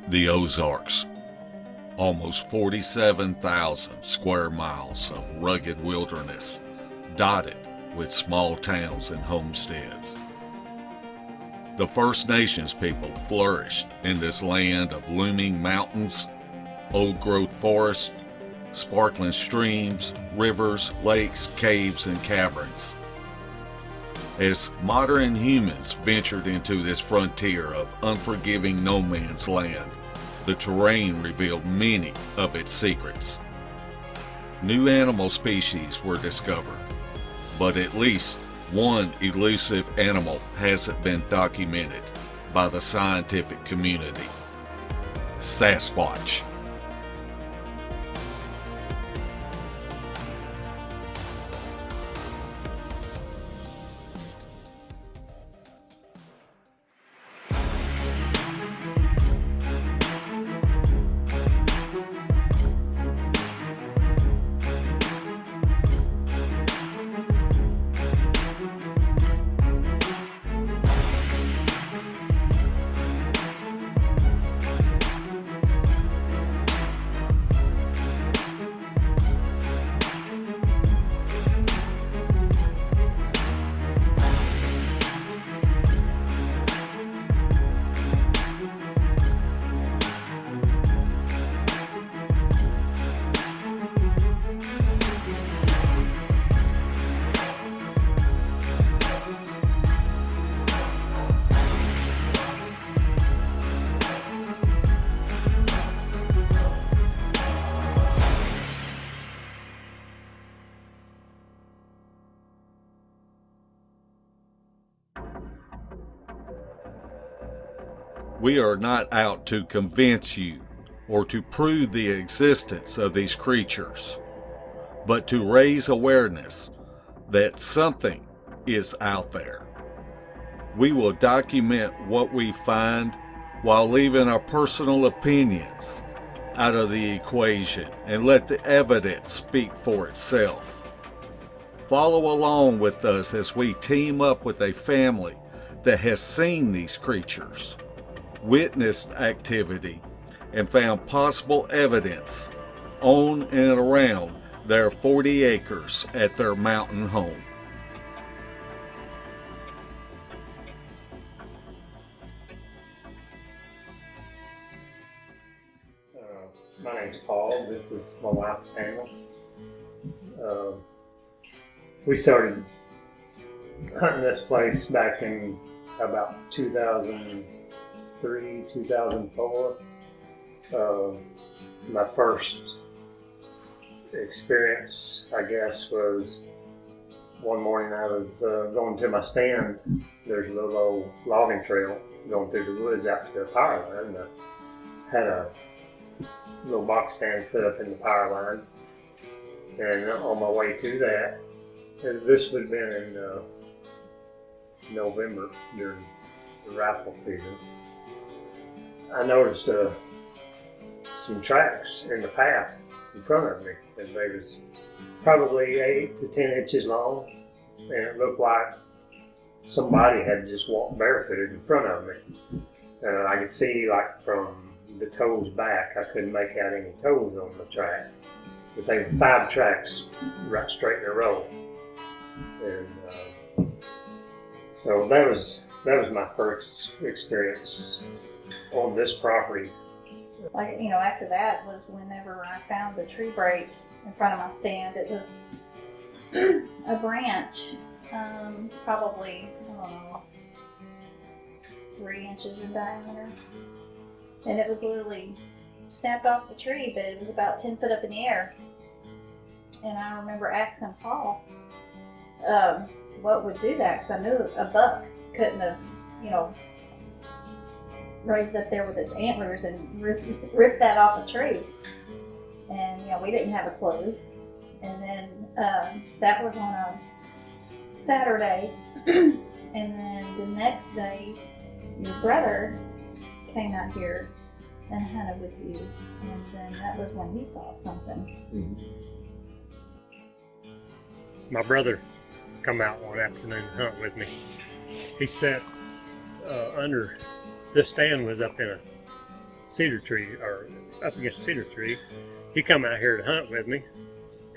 The Ozarks, almost 47,000 square miles of rugged wilderness, dotted with small towns and homesteads. The First Nations people flourished in this land of looming mountains, old-growth forests, sparkling streams, rivers, lakes, caves, and caverns. As modern humans ventured into this frontier of unforgiving no man's land, the terrain revealed many of its secrets. New animal species were discovered, but at least one elusive animal hasn't been documented by the scientific community: Sasquatch. We are not out to convince you or to prove the existence of these creatures, but to raise awareness that something is out there. We will document what we find while leaving our personal opinions out of the equation and let the evidence speak for itself. Follow along with us as we team up with a family that has seen these creatures, witnessed activity, and found possible evidence on and around their 40 acres at their mountain home. My name's Paul. This is my wife, Pamela. We started hunting this place back in about 2003, 2004. My first experience, I guess, was one morning I was going to my stand. There's a little old logging trail going through the woods out to the power line. I had a little box stand set up in the power line, and on my way to that, and this would have been in November during the rifle season, I noticed some tracks in the path in front of me, and they was probably 8 to 10 inches long, and it looked like somebody had just walked barefooted in front of me. I could see, like, from the toes back, I couldn't make out any toes on the track, but they were 5 tracks right straight in a row. And so that was my first experience on this property. Like, you know, after that was whenever I found the tree break in front of my stand. It was a branch, probably, I don't know, 3 inches in diameter. And it was literally snapped off the tree, but it was about 10 foot up in the air. And I remember asking Paul what would do that, because I knew a buck couldn't have, you know, raised up there with its antlers and ripped that off a tree. And, you know, we didn't have a clue. And then that was on a Saturday. And then the next day, your brother came out here and hunted with you. And then that was when he saw something. My brother come out one afternoon and hunt with me. He sat under, this stand was up in a cedar tree, or up against a cedar tree. He come out here to hunt with me,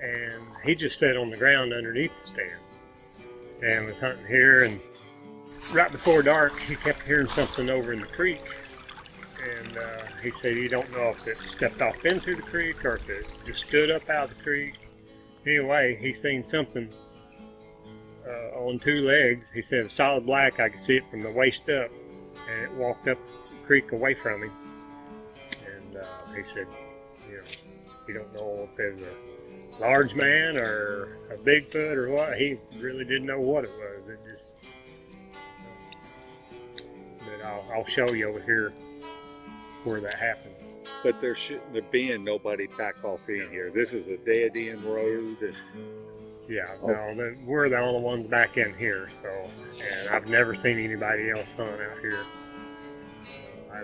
and he just sat on the ground underneath the stand and was hunting here. And right before dark, he kept hearing something over in the creek, and he said he don't know if it stepped off into the creek or if it just stood up out of the creek. Anyway, he seen something on two legs. He said it was solid black. I could see it from the waist up, and it walked up the creek away from him. And he said, you don't know if it was a large man or a Bigfoot or what. He really didn't know what it was. It just, but I'll show you over here where that happened. But there shouldn't have been nobody back off in here. This is a dead end road. Yeah, no, we're the only ones back in here, so, and I've never seen anybody else hunt out here. I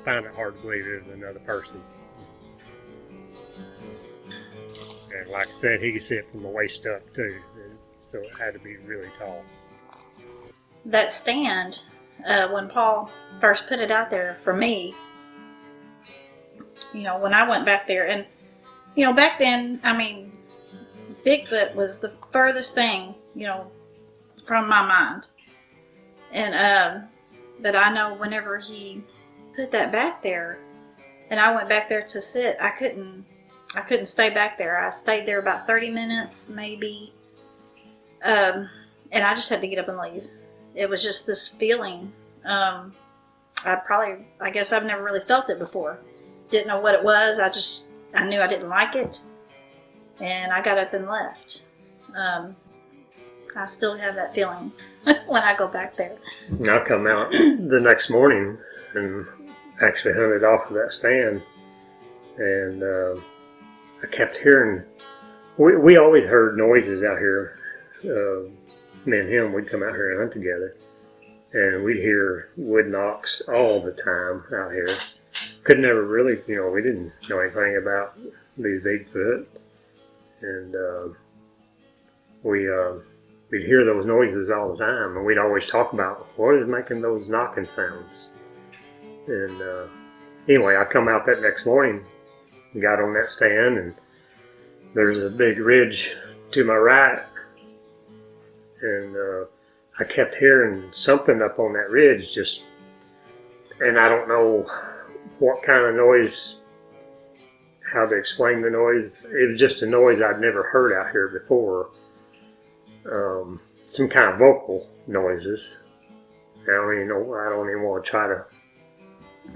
find it hard to believe it was another person. And like I said, he could see it from the waist up too, so it had to be really tall. That stand, when Paul first put it out there for me, when I went back there, and back then, I mean, Bigfoot was the furthest thing, from my mind. And but I know whenever he put that back there, and I went back there to sit, I couldn't stay back there. I stayed there about 30 minutes, maybe. And I just had to get up and leave. It was just this feeling. I guess I've never really felt it before. Didn't know what it was. I knew I didn't like it. And I got up and left. I still have that feeling when I go back there. I come out the next morning and actually hunted off of that stand. And I kept hearing, we always heard noises out here. Me and him, we'd come out here and hunt together. And we'd hear wood knocks all the time out here. Could never really, we didn't know anything about these Bigfoot. And we'd hear those noises all the time. And we'd always talk about, what is making those knocking sounds? And anyway, I come out that next morning, got on that stand, and there's a big ridge to my right. And I kept hearing something up on that ridge, and I don't know what kind of noise, how to explain the noise. It was just a noise I'd never heard out here before. Some kind of vocal noises. I don't even want to try to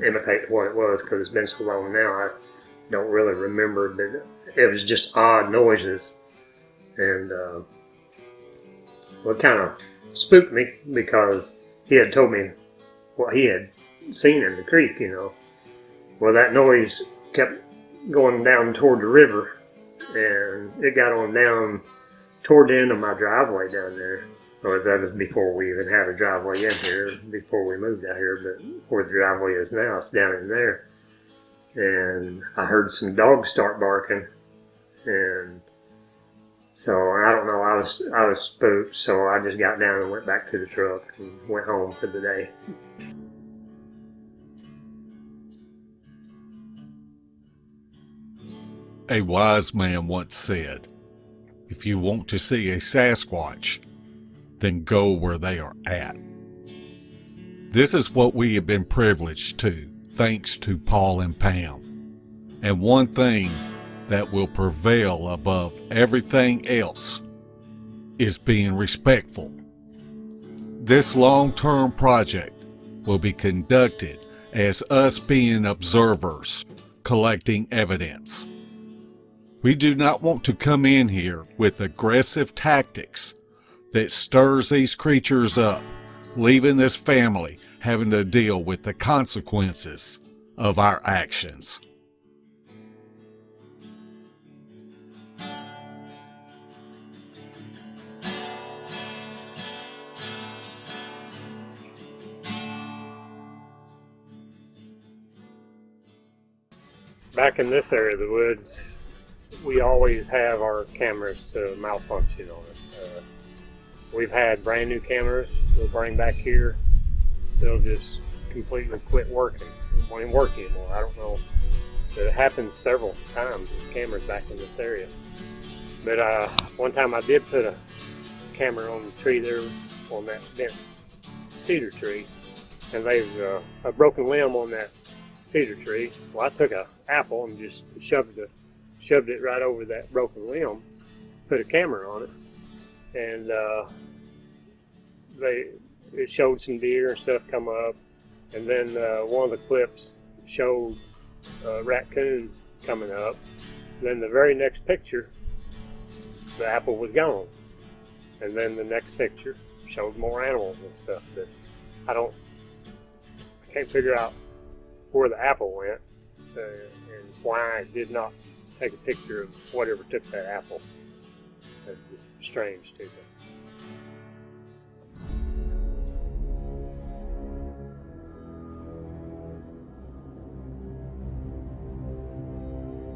imitate what it was because it's been so long now. I don't really remember, but it was just odd noises. And it kind of spooked me because he had told me what he had seen in the creek, Well, that noise kept going down toward the river, and it got on down toward the end of my driveway down there. Or that was before we even had a driveway in here, before we moved out here, but where the driveway is now, it's down in there. And I heard some dogs start barking, and so I don't know, I was spooked, so I just got down and went back to the truck and went home for the day. A wise man once said, if you want to see a Sasquatch, then go where they are at. This is what we have been privileged to, thanks to Paul and Pam. And one thing that will prevail above everything else is being respectful. This long-term project will be conducted as us being observers, collecting evidence. We do not want to come in here with aggressive tactics that stirs these creatures up, leaving this family having to deal with the consequences of our actions. Back in this area of the woods, we always have our cameras to malfunction on us. We've had brand new cameras we'll bring back here. They'll just completely quit working. won't even work anymore. I don't know. But it happened several times with cameras back in this area. But one time I did put a camera on the tree there, on that bent cedar tree, and there was a broken limb on that cedar tree. Well, I took an apple and just shoved it right over that broken limb, put a camera on it, and it showed some deer and stuff come up, and then one of the clips showed a raccoon coming up. Then the very next picture, the apple was gone, and then the next picture showed more animals and stuff. But I can't figure out where the apple went and why I did not take a picture of whatever took that apple. That's just strange to me.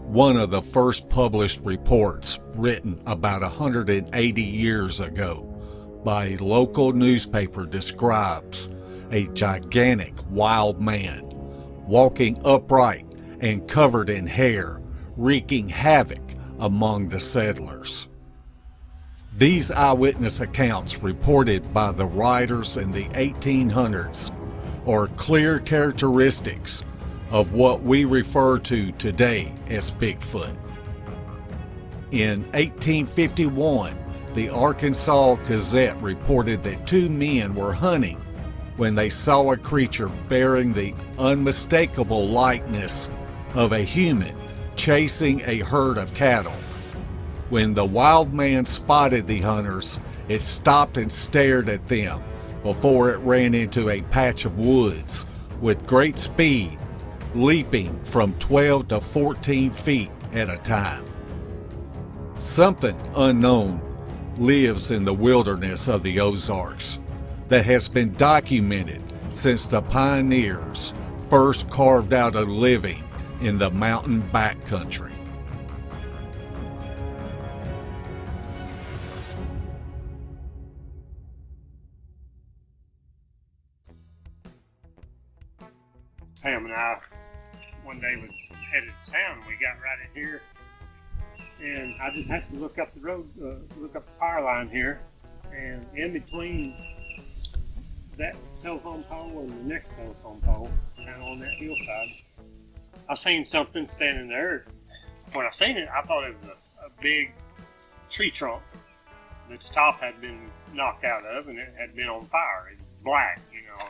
One of the first published reports, written about 180 years ago by a local newspaper, describes a gigantic wild man walking upright and covered in hair, wreaking havoc among the settlers. These eyewitness accounts reported by the writers in the 1800s are clear characteristics of what we refer to today as Bigfoot. In 1851, the Arkansas Gazette reported that two men were hunting when they saw a creature bearing the unmistakable likeness of a human chasing a herd of cattle. When the wild man spotted the hunters, it stopped and stared at them before it ran into a patch of woods with great speed, leaping from 12 to 14 feet at a time. Something unknown lives in the wilderness of the Ozarks that has been documented since the pioneers first carved out a living in the mountain backcountry. Pam and I one day was headed to town. We got right in here, and I just had to look up the road, look up the power line here, and in between that telephone pole and the next telephone pole, kind of on that hillside, I seen something standing there. When I seen it, I thought it was a big tree trunk that the top had been knocked out of, and it had been on fire. It was black, you know.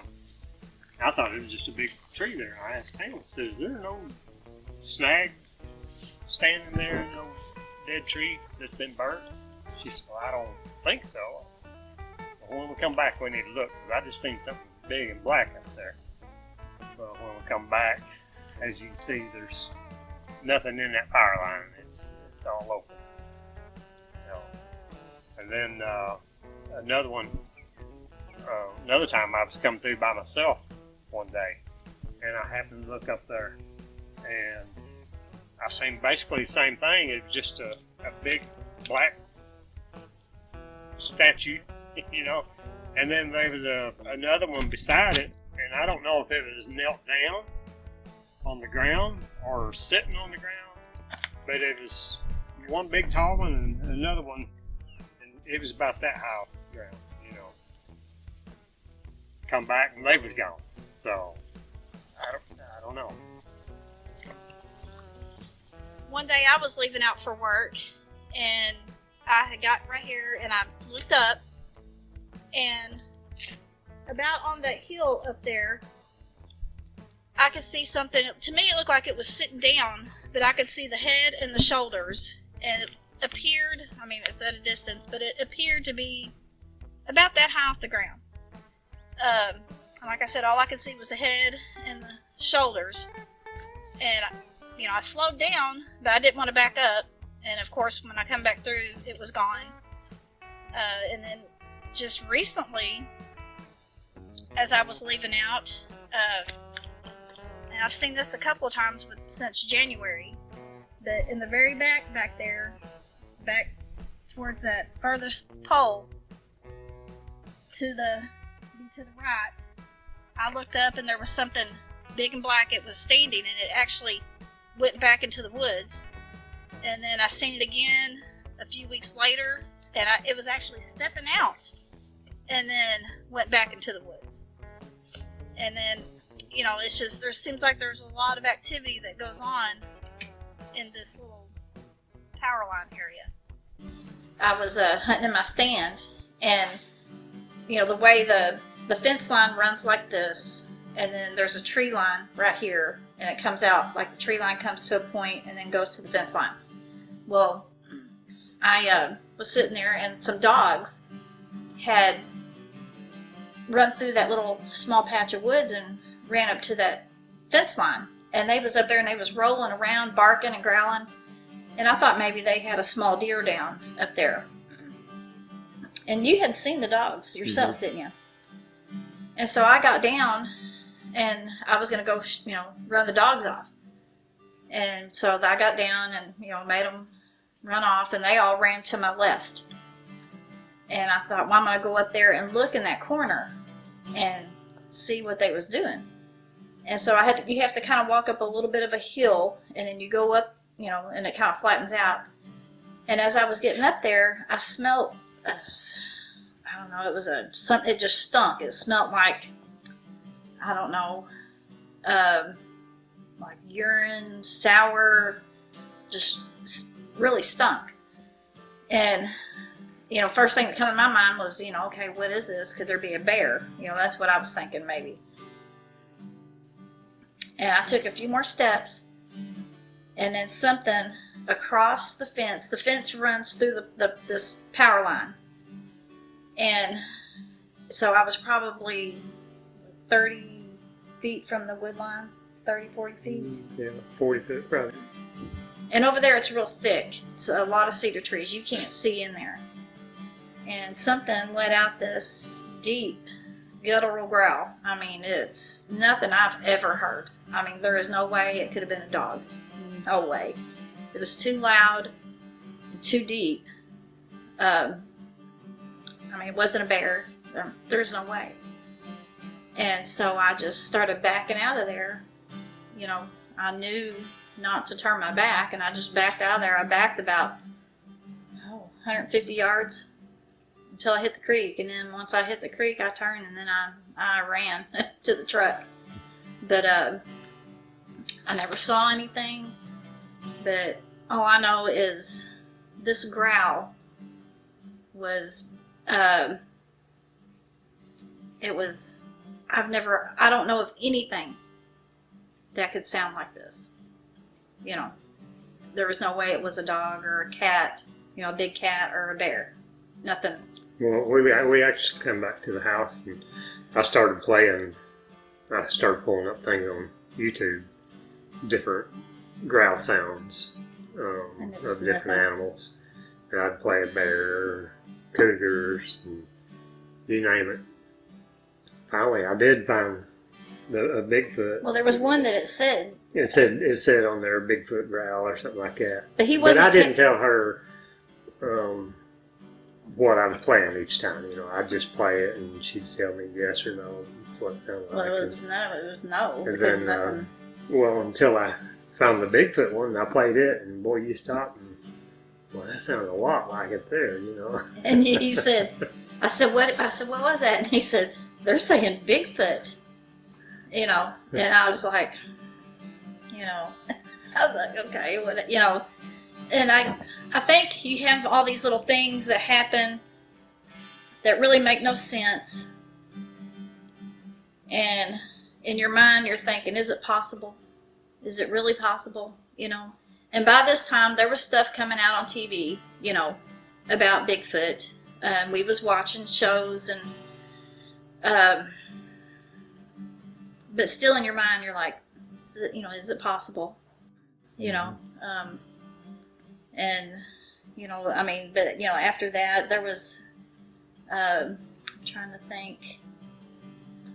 I thought it was just a big tree there. I asked Pam, I said, is there no snag standing there, no dead tree that's been burnt? She said, well, I don't think so. Well, when we come back, we need to look, because I just seen something big and black up there. But when we come back, as you can see, there's nothing in that power line. It's all open. You know. And then another time I was coming through by myself one day, and I happened to look up there, and I seen basically the same thing. It was just a big black statue, you know, and then there was another one beside it, and I don't know if it was knelt down on the ground or sitting on the ground, but it was one big tall one and another one, and it was about that high off the ground, you know. Come back and they was gone. So I don't know. One day I was leaving out for work, and I had got right here, and I looked up, and about on that hill up there, I could see something. To me, it looked like it was sitting down, but I could see the head and the shoulders, and it appeared, I mean, it's at a distance, but it appeared to be about that high off the ground. Like I said, all I could see was the head and the shoulders, and I slowed down, but I didn't want to back up, and of course when I come back through, it was gone. And then just recently, as I was leaving out, and I've seen this a couple of times since January, but in the very back there, back towards that furthest pole, to the right, I looked up and there was something big and black. It was standing, and it actually went back into the woods. And then I seen it again a few weeks later, and it was actually stepping out, and then went back into the woods. And then, you know, it's just, there seems like there's a lot of activity that goes on in this little power line area. I was hunting in my stand, and, you know, the way the fence line runs like this, and then there's a tree line right here, and it comes out, like the tree line comes to a point and then goes to the fence line. Well, I was sitting there, and some dogs had run through that little small patch of woods and ran up to that fence line. And they was up there, and they was rolling around, barking and growling. And I thought maybe they had a small deer down up there. And you had seen the dogs yourself, didn't you? And so I got down, and I was going to go, you know, run the dogs off. And so I got down and, you know, made them run off, and they all ran to my left. And I thought, well, I'm going to go up there and look in that corner and see what they was doing. And so you have to kind of walk up a little bit of a hill, and then you go up, you know, and it kind of flattens out. And as I was getting up there, I smelled, I don't know, it just stunk. It smelled like, I don't know, like urine, sour, just really stunk. And, you know, first thing that came to my mind was, you know, okay, what is this? Could there be a bear? You know, that's what I was thinking maybe. And I took a few more steps, and then something across the fence runs through this power line. And so I was probably 30 feet from the wood line, 30, 40 feet. Yeah, 40 feet, probably. And over there it's real thick. It's a lot of cedar trees. You can't see in there. And something let out this deep, guttural growl. I mean, it's nothing I've ever heard. I mean, there is no way it could have been a dog. No way. It was too loud and too deep. I mean, it wasn't a bear. There's no way. And so I just started backing out of there. You know, I knew not to turn my back, and I just backed out of there. I backed about 150 yards until I hit the creek, and then once I hit the creek, I turned, and then I ran to the truck. But I never saw anything. But all I know is this growl was, I don't know of anything that could sound like this. You know, there was no way it was a dog or a cat, you know, a big cat or a bear. Nothing. Well, we actually come back to the house, and I started playing. I started pulling up things on YouTube, different growl sounds of different animals. And I'd play a bear, cougars, and you name it. Finally, I did find a Bigfoot. Well, there was one that it said on there Bigfoot growl or something like that. But he wasn't. But I didn't tell her what I was playing each time. You know, I'd just play it, and she'd tell me yes or no. That's what it sounded like. Well, it was no. And then, well, until I found the Bigfoot one, I played it, and boy, you stopped, and well, that sounded a lot like it there, you know. And he said, I said, what was that? And he said, they're saying Bigfoot, you know. And I was like, you know, I was like, okay, what, you know. And I think you have all these little things that happen that really make no sense. And in your mind, you're thinking, is it possible? Is it really possible? You know? And by this time, there was stuff coming out on TV, you know, about Bigfoot. We was watching shows, and but still in your mind, you're like, is it possible? You know? And, you know, I mean, but, you know, after that, there was, I'm trying to think,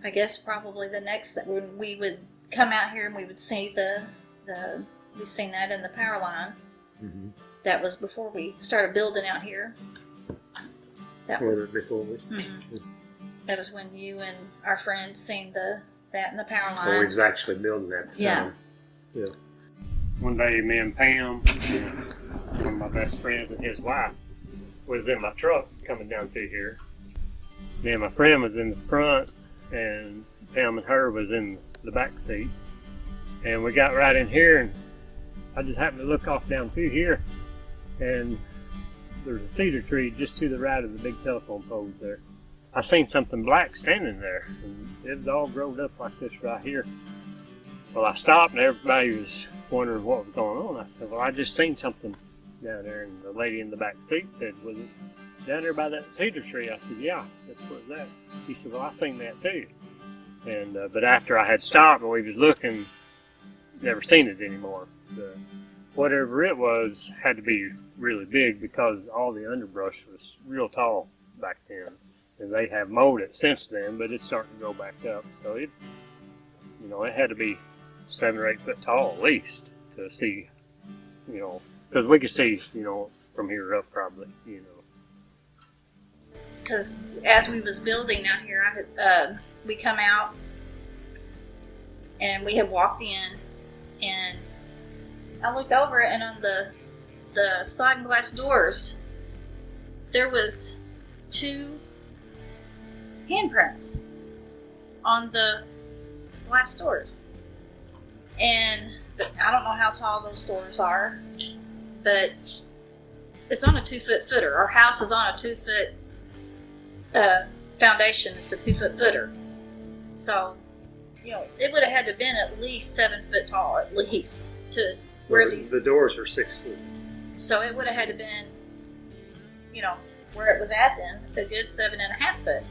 I guess probably the next, that when we would come out here and we would see we seen that in the power line. Mm-hmm. That was before we started building out here. That was before we. Mm-hmm. That was when you and our friends seen the That and the power When we line. was actually building that. Yeah. Yeah. One day, me and Pam, one of my best friends and his wife, was in my truck coming down through here. Me and my friend was in the front, and Pam and her was in the back seat. And we got right in here, and I just happened to look off down through here, and there's a cedar tree just to the right of the big telephone poles there. I seen something black standing there, and it was all growed up like this right here. Well, I stopped, and everybody was wondering what was going on. I said, well, I just seen something down there, and the lady in the back seat said, was it down there by that cedar tree? I said, yeah, that's where it's at. He said, well, I seen that too. And but after I had stopped and we was looking, never seen it anymore. Whatever it was had to be really big because all the underbrush was real tall back then. And they have mowed it since then, but it's starting to go back up. So it, you know, it had to be 7 or 8 foot tall at least to see, you know, because we could see, you know, from here up probably, you know. Because as we was building out here, we come out and we had walked in, and I looked over, and on the sliding glass doors, there was 2 handprints on the glass doors. And I don't know how tall those doors are, but it's on a 2-foot footer. Our house is on a 2-foot foundation. It's a 2-foot footer. So, you know, it would have had to have been at least 7 foot tall, at least, to where these. The doors were 6 feet. So it would have had to been, you know, where it was at then, a good 7.5 foot.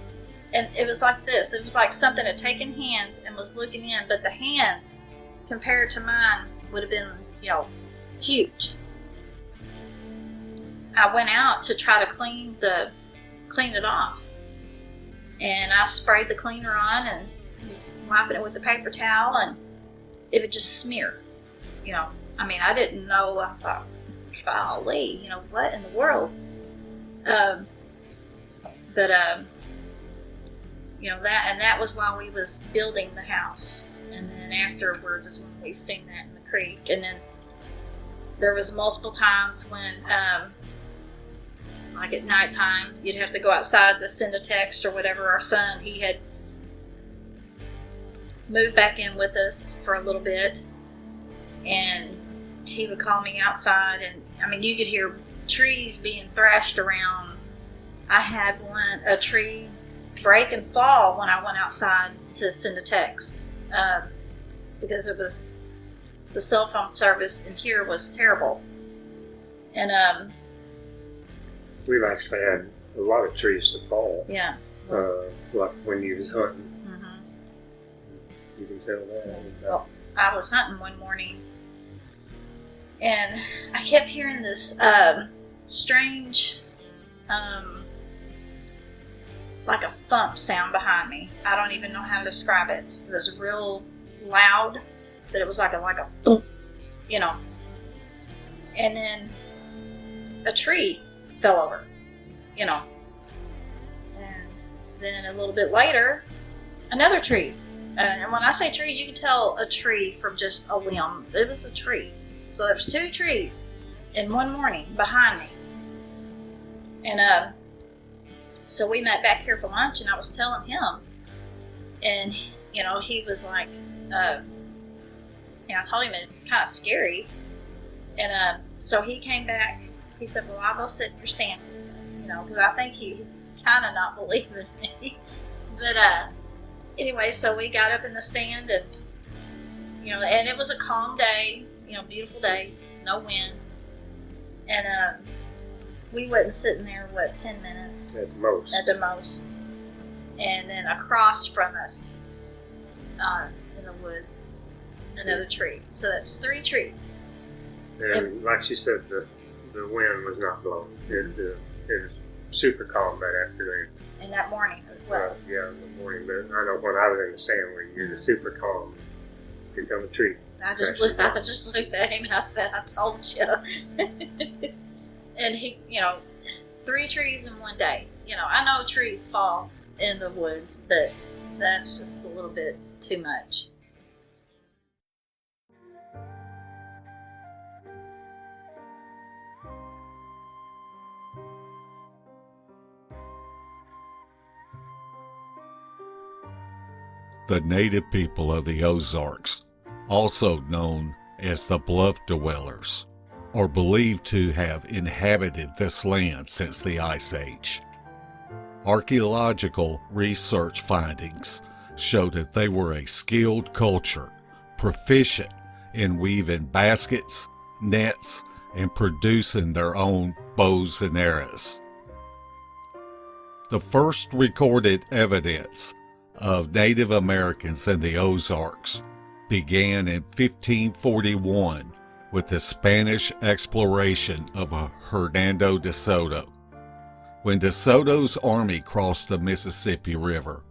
And it was like this. It was like something had taken hands and was looking in, but the hands, compared to mine, would have been, you know, huge. I went out to try to clean it off. And I sprayed the cleaner on and was wiping it with the paper towel, and it would just smear. You know, I mean, I didn't know. I thought, golly, you know, what in the world? You know, that was while we was building the house. And then afterwards is when we seen that in the creek. And then there was multiple times when, like at nighttime, you'd have to go outside to send a text or whatever. Our son, he had moved back in with us for a little bit, and he would call me outside, and I mean, you could hear trees being thrashed around. I had a tree break and fall when I went outside to send a text, because it was, the cell phone service in here was terrible. And We've actually had a lot of trees to fall. yeah. Like when you was hunting. Mm-hmm. You can tell that. Well, I was hunting one morning, and I kept hearing this strange, like a thump sound behind me. I don't even know how to describe it. It was real loud, but it was like a thump, you know. And then a tree fell over, you know. And then a little bit later, another tree. And when I say tree, you can tell a tree from just a limb. It was a tree. So there was 2 trees in one morning behind me. And so we met back here for lunch, and I was telling him, and you know, he was like, you know, I told him it's kind of scary. And so he came back. He said, well, I'll go sit in your stand, you know, because I think he kind of not believing me. But anyway, so we got up in the stand, and you know, and it was a calm day, you know, beautiful day, no wind, and we wasn't sitting there 10 minutes At the most. at the most, and then across from us, in the woods, another tree. So that's 3 trees. And like she said, the wind was not blowing. It was super calm that afternoon. And that morning as well. Yeah, in the morning. But I know when I was in the sand where you're the super calm, here come a tree. I just looked at him and I said, I told you. And he, you know, 3 trees in one day. You know, I know trees fall in the woods, but that's just a little bit too much. The native people of the Ozarks, also known as the Bluff Dwellers, are believed to have inhabited this land since the Ice Age. Archaeological research findings show that they were a skilled culture, proficient in weaving baskets, nets, and producing their own bows and arrows. The first recorded evidence of Native Americans in the Ozarks began in 1541 with the Spanish exploration of Hernando de Soto. When de Soto's army crossed the Mississippi River,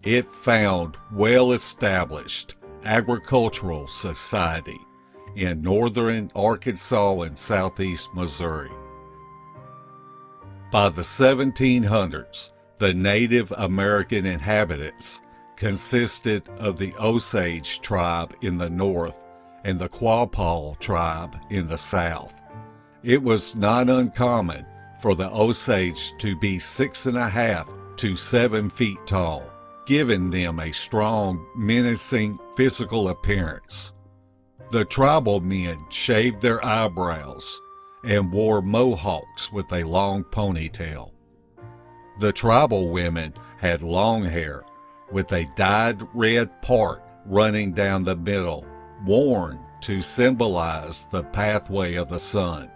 it found well-established agricultural society in northern Arkansas and southeast Missouri. By the 1700s, the Native American inhabitants consisted of the Osage tribe in the north and the Quapaw tribe in the south. It was not uncommon for the Osage to be 6.5 to 7 feet tall, giving them a strong, menacing physical appearance. The tribal men shaved their eyebrows and wore mohawks with a long ponytail. The tribal women had long hair with a dyed red part running down the middle, worn to symbolize the pathway of the sun.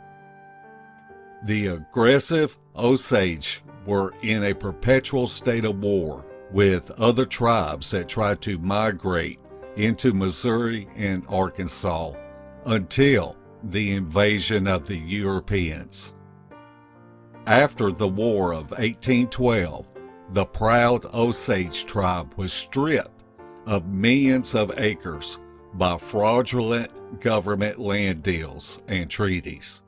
The aggressive Osage were in a perpetual state of war with other tribes that tried to migrate into Missouri and Arkansas until the invasion of the Europeans. After the War of 1812, the proud Osage tribe was stripped of millions of acres by fraudulent government land deals and treaties.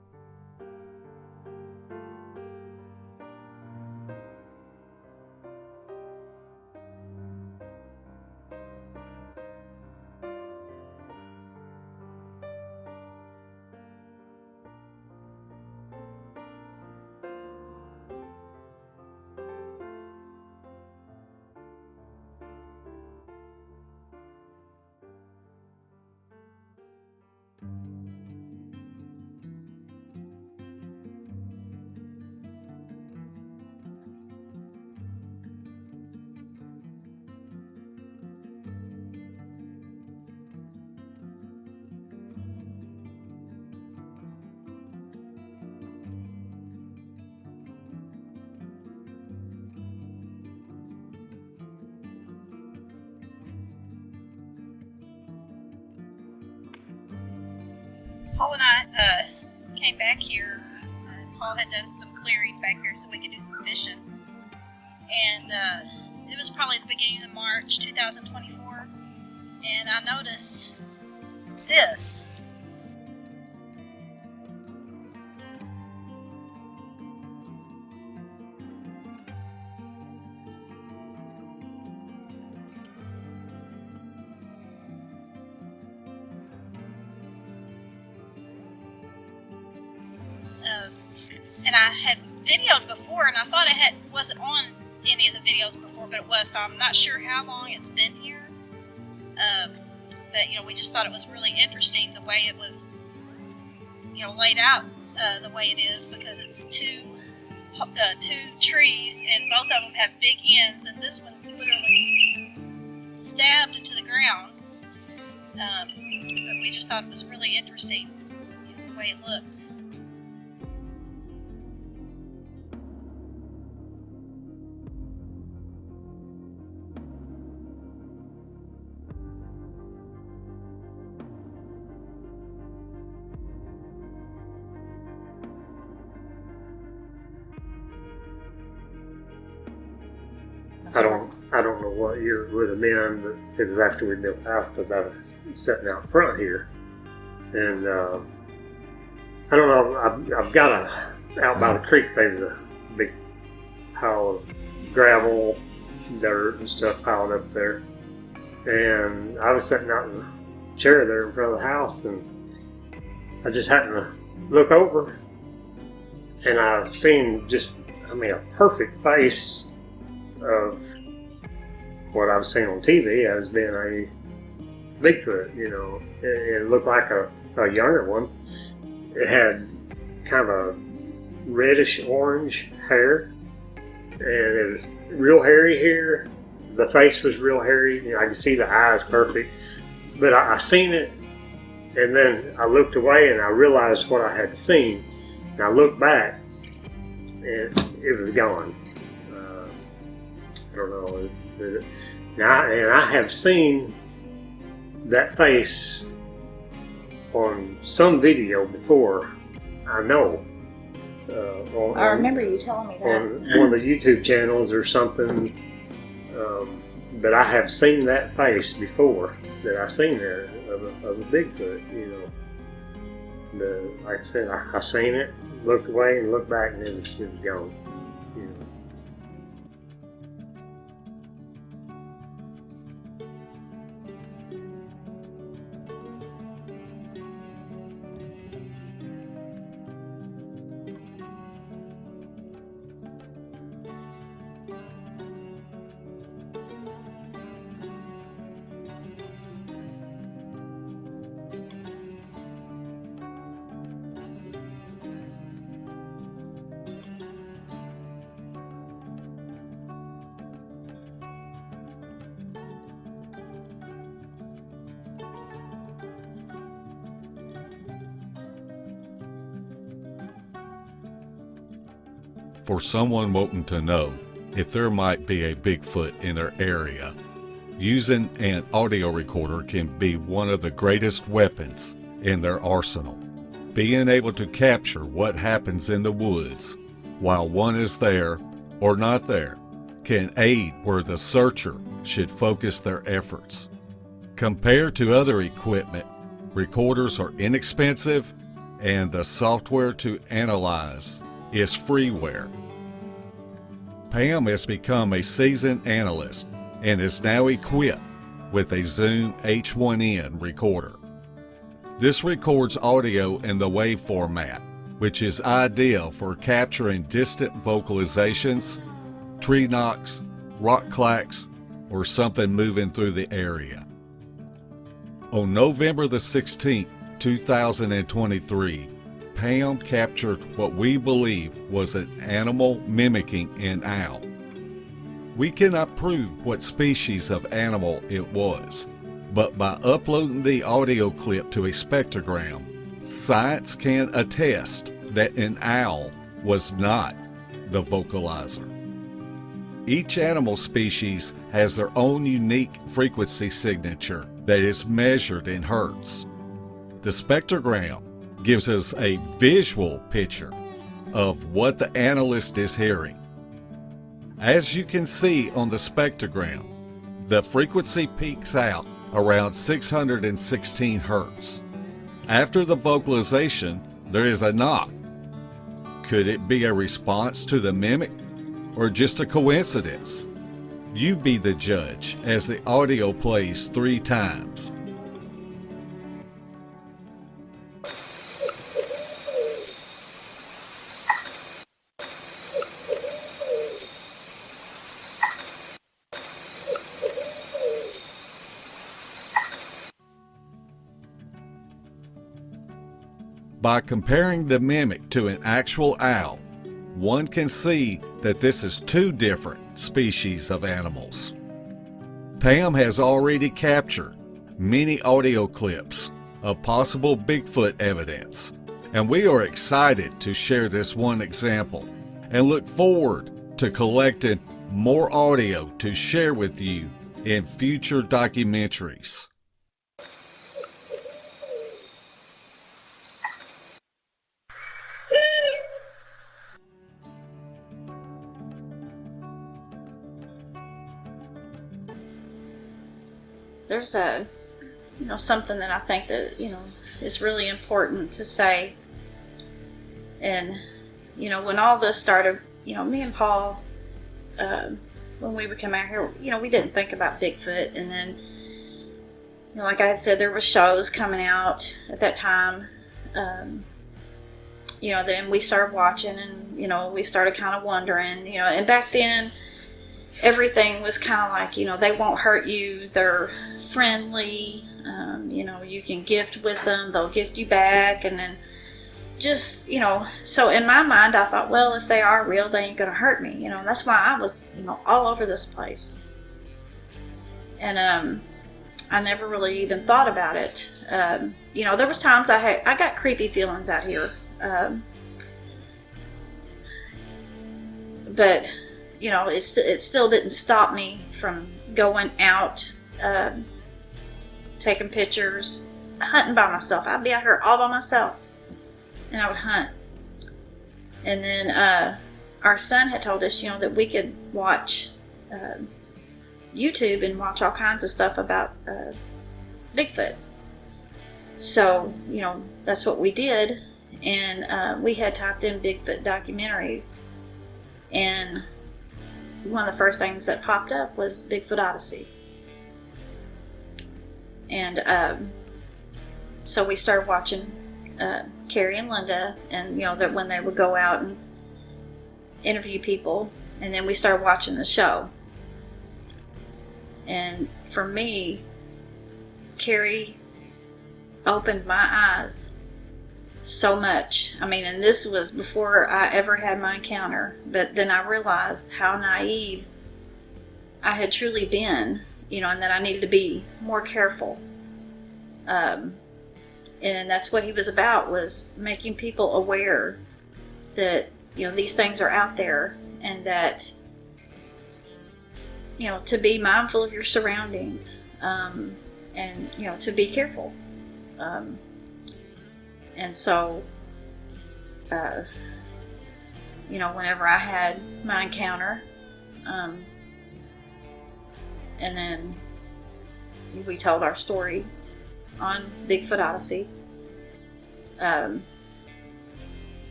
Paul and I came back here. Paul had done some clearing back here so we could do some fishing. And it was probably the beginning of March 2024. And I noticed this. And I had videoed before, and I thought it wasn't on any of the videos before, but it was, so I'm not sure how long it's been here. But, we just thought it was really interesting the way it was, laid out the way it is, because it's two trees, and both of them have big ends, and this one's literally stabbed into the ground. But we just thought it was really interesting, the way it looks. I don't know what year it would have been, but it was after we built the house, because I was sitting out front here. And I don't know, I've got out by the creek, there's a big pile of gravel, dirt and stuff piled up there. and I was sitting out in the chair there in front of the house, and I just happened to look over, and I seen just, a perfect face of what I've seen on TV as being a Bigfoot. It looked like a younger one. It had kind of a reddish orange hair, and it was real hairy hair. The face was real hairy. I could see the eyes perfect, but I seen it, and then I looked away and I realized what I had seen, and I looked back and it was gone. I don't know. And I have seen that face on some video before. I know. I remember you telling me that. On one of the YouTube channels or something. But I have seen that face before that I seen there of a Bigfoot. Like I said, I seen it, looked away, and looked back, and it was gone. For someone wanting to know if there might be a Bigfoot in their area, using an audio recorder can be one of the greatest weapons in their arsenal. Being able to capture what happens in the woods while one is there or not there can aid where the searcher should focus their efforts. Compared to other equipment, recorders are inexpensive and the software to analyze is freeware. Pam has become a seasoned analyst and is now equipped with a Zoom H1N recorder. This records audio in the WAV format, which is ideal for capturing distant vocalizations, tree knocks, rock clacks, or something moving through the area. On November the 16th, 2023, Pam captured what we believe was an animal mimicking an owl. We cannot prove what species of animal it was, but by uploading the audio clip to a spectrogram, science can attest that an owl was not the vocalizer. Each animal species has their own unique frequency signature that is measured in hertz. The spectrogram gives us a visual picture of what the analyst is hearing. As you can see on the spectrogram, the frequency peaks out around 616 hertz. After the vocalization, there is a knock. Could it be a response to the mimic or just a coincidence? You be the judge as the audio plays 3 times. By comparing the mimic to an actual owl, one can see that this is 2 different species of animals. Pam has already captured many audio clips of possible Bigfoot evidence, and we are excited to share this one example and look forward to collecting more audio to share with you in future documentaries. There's something that I think that, is really important to say. And, when all this started, me and Paul, when we would come out here, we didn't think about Bigfoot. And then, like I had said, there were shows coming out at that time. Then we started watching, and we started kind of wondering, and back then everything was kind of like, they won't hurt you, they're friendly, you can gift with them, they'll gift you back, and then just, so in my mind I thought, well, if they are real, they ain't gonna hurt me, that's why I was, all over this place. And I never really even thought about it. There was times I got creepy feelings out here. But it still didn't stop me from going out, taking pictures, hunting by myself. I'd be out here all by myself, and I would hunt. And then our son had told us, that we could watch YouTube and watch all kinds of stuff about Bigfoot. So, that's what we did. And we had typed in Bigfoot documentaries. And one of the first things that popped up was Bigfoot Odyssey. And so we started watching Carrie and Linda, and that when they would go out and interview people, and then we started watching the show. And for me, Carrie opened my eyes so much. I mean, and this was before I ever had my encounter, but then I realized how naive I had truly been, and that I needed to be more careful. And that's what he was about, was making people aware that, these things are out there, and that, to be mindful of your surroundings, and, to be careful. And so, whenever I had my encounter, and then we told our story on Bigfoot Odyssey,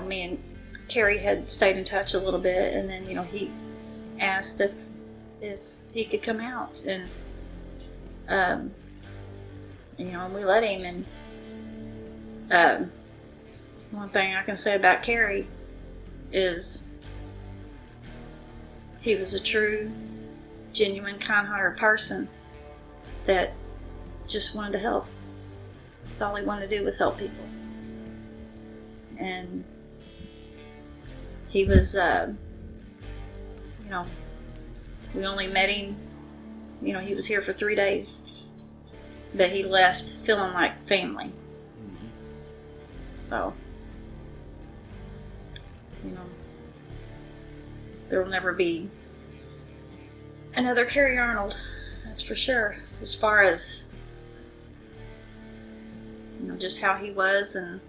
me and Carrie had stayed in touch a little bit, and then, he asked if he could come out, and, and we let him, and one thing I can say about Carrie is he was a true, genuine, kind-hearted person that just wanted to help. That's all he wanted to do, was help people. And he was, we only met him, he was here for 3 days, but he left feeling like family. So, there will never be another Carrie Arnold, that's for sure. As far as, just how he was, and,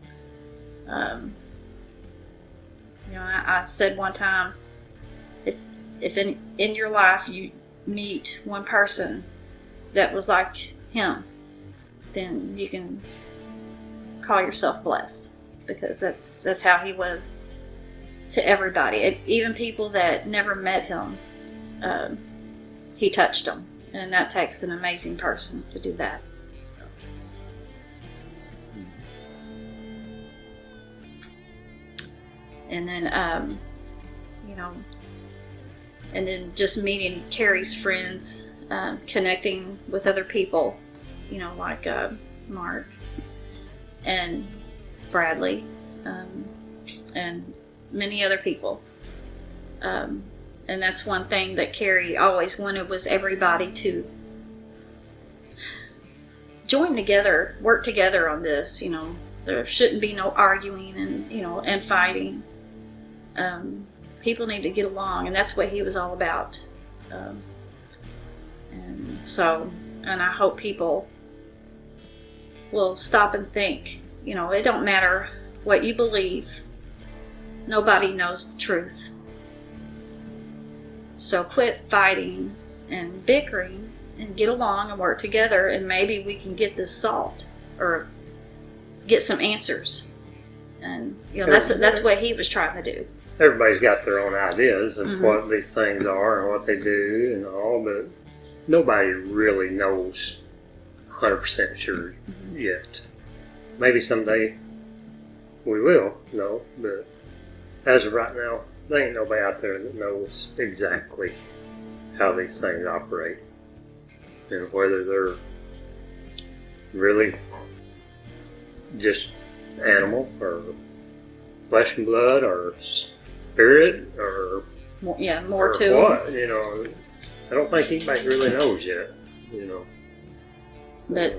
I said one time, if in your life you meet one person that was like him, then you can call yourself blessed, because that's how he was to everybody. Even people that never met him, he touched them, and that takes an amazing person to do that. So. And then, and then just meeting Carrie's friends, connecting with other people, like Mark and Bradley, and many other people. And that's one thing that Carrie always wanted, was everybody to join together, work together on this. There shouldn't be no arguing and, and fighting. People need to get along, and that's what he was all about. And so, and I hope people will stop and think, it don't matter what you believe, nobody knows the truth. So quit fighting and bickering, and get along and work together, and maybe we can get this solved, or get some answers. And that's what he was trying to do. Everybody's got their own ideas of what these things are and what they do and all, but nobody really knows 100% sure yet. Maybe someday we will know, but as of right now, there ain't nobody out there that knows exactly how these things operate and whether they're really just animal or flesh and blood or spirit or More or to what, you know. I don't think anybody really knows yet, you know. But,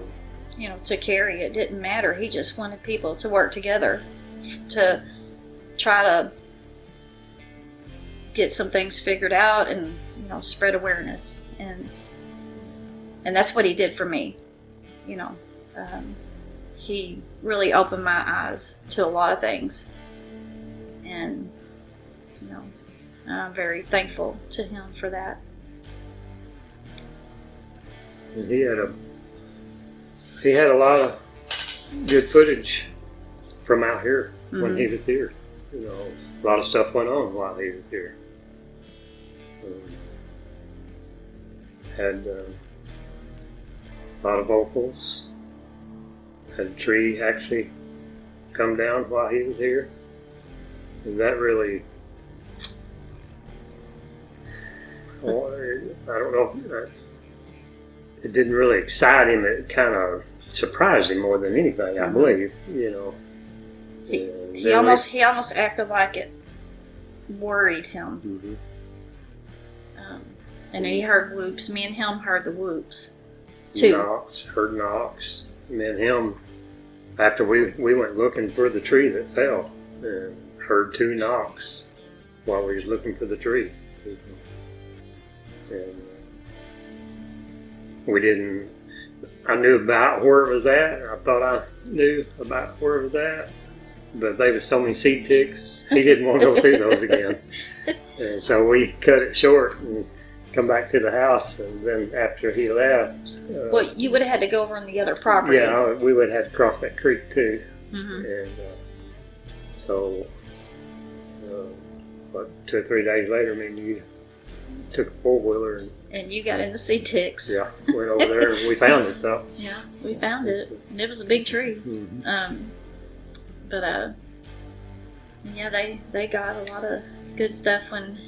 you know, to Carrie, it didn't matter. He just wanted people to work together to try to get some things figured out and, you know, spread awareness. And that's what he did for me, you know. He really opened my eyes to a lot of things. And, you know, I'm very thankful to him for that. And he had a lot of good footage from out here when he was here. You know, a lot of stuff went on while he was here. Had a lot of vocals. Had a tree actually come down while he was here. And that really, I don't know, it didn't really excite him. It kind of surprised him more than anything, I believe, you know. He almost acted like it worried him. And he heard whoops. Me and him heard the whoops too. Heard knocks. Me and him, after we went looking for the tree that fell, and heard 2 knocks while we was looking for the tree. And we didn't. I knew about where it was at. I thought I knew about where it was at, but there was so many seed ticks. He didn't want to go through those again, and so we cut it short and come back to the house. And then after he left, well, you would have had to go over on the other property. Yeah, we would have had to cross that creek too, and so. 2 or 3 days later, me and you took a 4-wheeler and you got in the sea ticks. Yeah, went over there and we found it though. Yeah, we found it, and it was a big tree. But yeah, they got a lot of good stuff when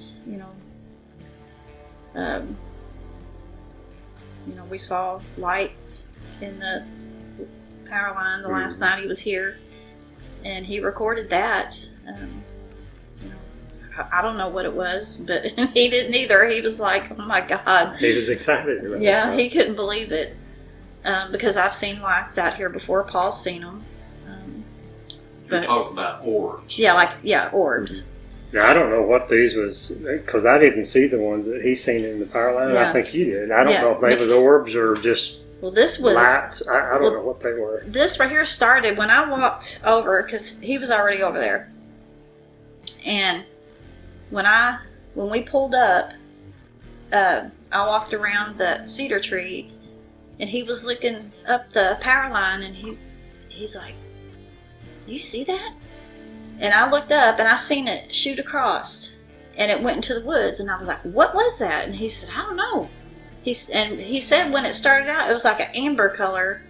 we saw lights in the power line the last night he was here, and he recorded that. I don't know what it was, but he didn't either. He was like, oh my God. He was excited about it. He couldn't believe it. Because I've seen lights out here before. Paul's seen them. You're talking about orbs. Yeah, orbs. Now, I don't know what these was, because I didn't see the ones that he seen in the power line. Yeah. I think you did. I don't know if they was orbs or just this was lights. I don't know what they were. This right here started when I walked over, because he was already over there. And when we pulled up, I walked around the cedar tree, and he was looking up the power line, and he's like, "You see that?" And I looked up, and I seen it shoot across, and it went into the woods, and I was like, "What was that?" And he said, "I don't know." He said when it started out, it was like an amber color,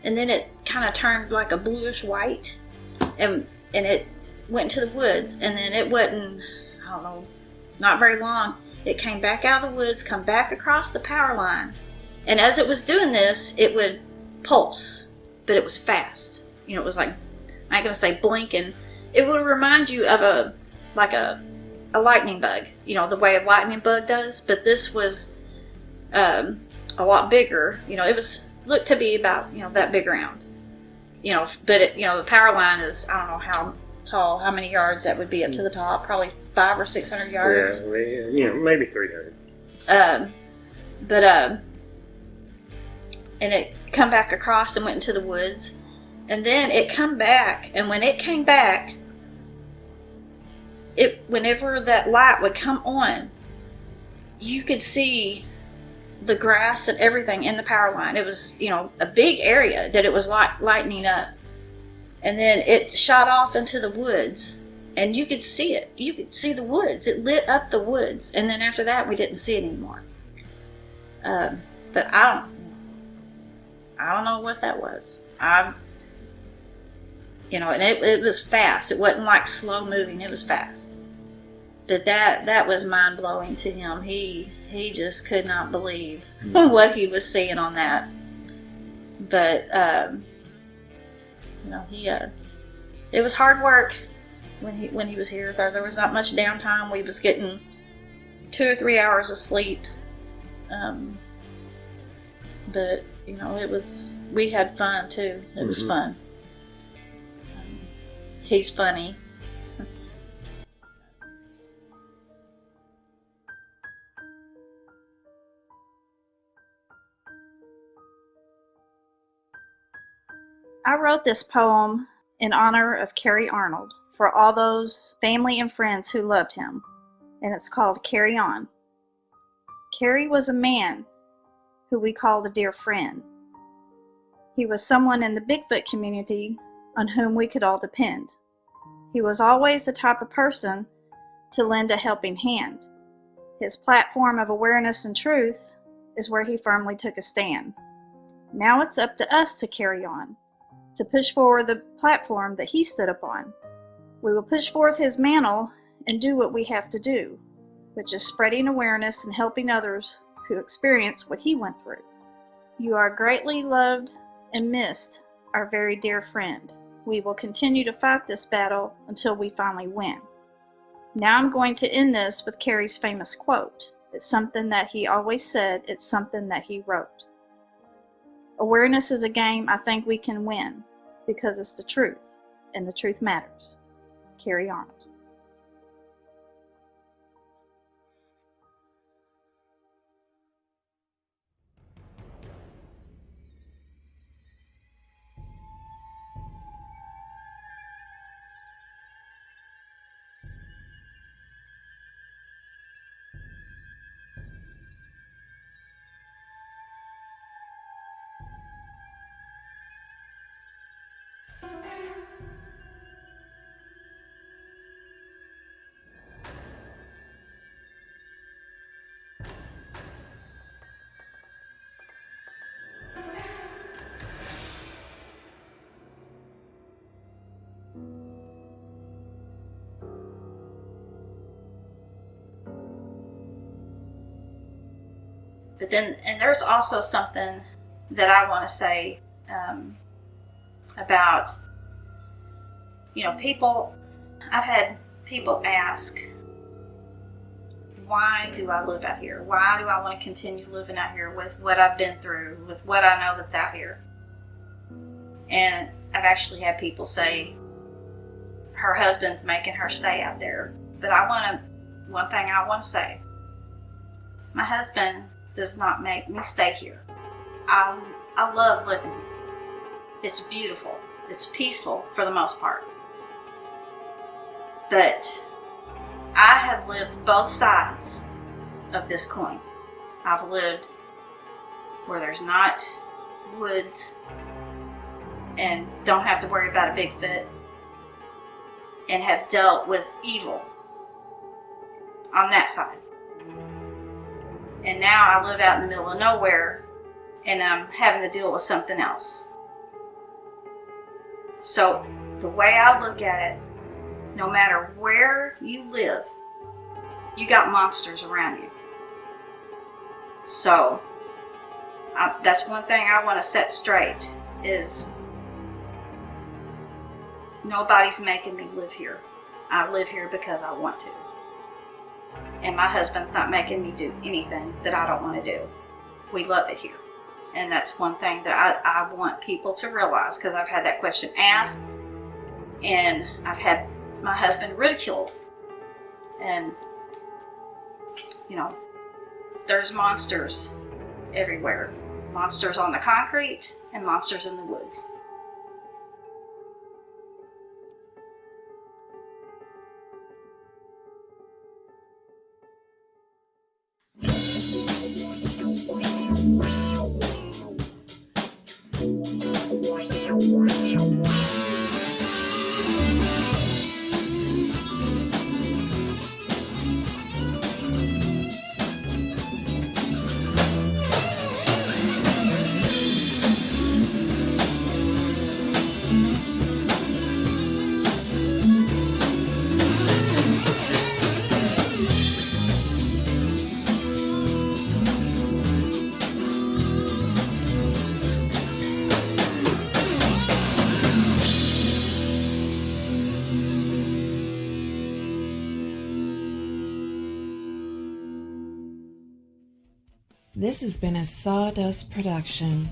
and then it kind of turned like a bluish white, and it went into the woods, and then it wasn't, I don't know, not very long, it came back out of the woods, come back across the power line. And as it was doing this, it would pulse, but it was fast. It was like, I'm not going to say blinking. It would remind you of a lightning bug, the way a lightning bug does. But this was a lot bigger. It looked to be about, that big around. But the power line is, I don't know how tall, how many yards that would be up to the top, probably 500 or 600 yards. Yeah, maybe 300. And it come back across and went into the woods, and then it come back, and when it came back, whenever that light would come on, you could see the grass and everything in the power line. It was, a big area that it was lightening up. And then it shot off into the woods, and you could see it. You could see the woods. It lit up the woods. And then after that, we didn't see it anymore. But I don't know what that was. And it was fast. It wasn't like slow moving. It was fast. But that was mind blowing to him. He just could not believe what he was seeing on that. But it was hard work when he was here. There was not much downtime. We was getting 2 or 3 hours of sleep. But we had fun too. It was fun. He's funny. I wrote this poem in honor of Carrie Arnold for all those family and friends who loved him, and it's called Carry On. Carrie was a man who we called a dear friend. He was someone in the Bigfoot community on whom we could all depend. He was always the type of person to lend a helping hand. His platform of awareness and truth is where he firmly took a stand. Now it's up to us to carry on, to push forward the platform that he stood upon. We will push forth his mantle and do what we have to do, which is spreading awareness and helping others who experience what he went through. You are greatly loved and missed, our very dear friend. We will continue to fight this battle until we finally win. Now I'm going to end this with Carrie's famous quote. It's something that he always said, it's something that he wrote. Awareness is a game I think we can win because it's the truth, and the truth matters. Carrie Arnold. But then, and there's also something that I want to say about, people. I've had people ask, why do I live out here? Why do I want to continue living out here with what I've been through, with what I know that's out here? And I've actually had people say her husband's making her stay out there. But one thing I want to say, my husband does not make me stay here. I love living here. It's beautiful. It's peaceful for the most part. But I have lived both sides of this coin. I've lived where there's not woods and don't have to worry about a Bigfoot, and have dealt with evil on that side. And now I live out in the middle of nowhere and I'm having to deal with something else. So the way I look at it, no matter where you live, you got monsters around you. So that's one thing I want to set straight is nobody's making me live here. I live here because I want to. And my husband's not making me do anything that I don't want to do. We love it here. And that's one thing that I want people to realize, because I've had that question asked and I've had my husband ridiculed. And, there's monsters everywhere. Monsters on the concrete and monsters in the woods. This has been a Sawdust production.